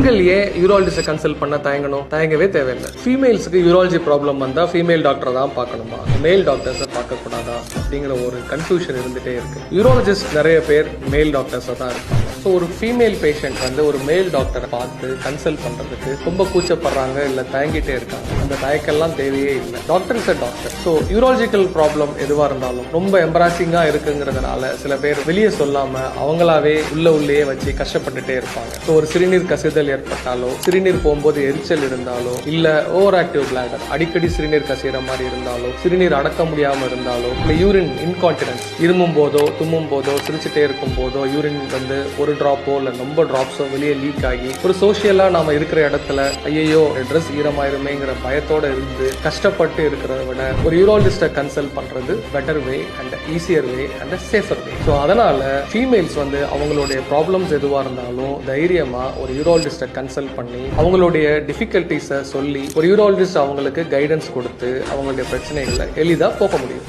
பெண்கள் ஏன் யூராலஜிஸ்ட கன்சல்ட் பண்ண தயங்கவே தேவையில்லை. ஃபீமேல்ஸுக்கு யூராலஜி ப்ராப்ளம் வந்தா ஃபீமேல் டாக்டர் தான் பார்க்கணுமா, மேல் டாக்டர்ஸை பார்க்க கூடாதா அப்படிங்கிற ஒரு கன்ஃபியூஷன் இருந்துட்டே இருக்கு. யூராலஜிஸ்ட் நிறைய பேர் மேல் டாக்டர்ஸா தான் இருக்காங்க. ஸோ ஒரு ஃபீமேல் பேஷண்ட் வந்து ஒரு மேல் டாக்டரை பார்த்து கன்சல்ட் பண்றதுக்கு ரொம்ப கூச்சப்படுறாங்க, இல்லை தயங்கிட்டே இருக்காங்க. அந்த தயக்கெல்லாம் தேவையே இல்லை. Doctor is a doctor. So urological problem எதுவாக இருந்தாலும் ரொம்ப எம்பராசிங்கா இருக்குங்கிறதுனால சில பேர் வெளியே சொல்லாம அவங்களாவே உள்ளே வச்சு கஷ்டப்பட்டுட்டே இருப்பாங்க. ஸோ ஒரு சிறுநீர் கசிதல் ஏற்பட்டாலோ, சிறுநீர் போகும்போது எரிச்சல் இருந்தாலோ, இல்ல ஓவர் ஆக்டிவ் பிளாடர் அடிக்கடி சிறுநீர் கசிகிற மாதிரி இருந்தாலோ, சிறுநீர் அடக்க முடியாம இருந்தாலோ, இல்ல யூரின் இன்கான்டினன்ஸ் இருமும் போதோ தும்மும் போதோ சிரிச்சுட்டே இருக்கும் போதோ யூரின் வந்து ஒரு டிராப்போ இல்ல ரொம்ப டிராப்ஸோ வெளியே லீக் ஆகி ஒரு சோசியலா நாம இருக்கிற இடத்துல ஐயோ ட்ரெஸ் ஈரமாயிருமேங்கிற பயத்தோட இருந்து கஷ்டப்பட்டு இருக்கிறத விட ஒரு யூராலஜிஸ்ட கன்சல்ட் பண்றது better way and easier way and safer way. So அதனால ஃபீமேல்ஸ் வந்து அவங்களுடைய ப்ராப்ளம்ஸ் எதுவாக இருந்தாலும் தைரியமா ஒரு யூராலஜிஸ்ட கன்சல்ட் பண்ணி அவங்களுடைய டிஃபிகல்ட்டிஸை சொல்லி ஒரு யூராலஜிஸ்ட் அவங்களுக்கு கைடன்ஸ் கொடுத்து அவங்களுடைய பிரச்சனைகளை எளிதாக போக முடியும்.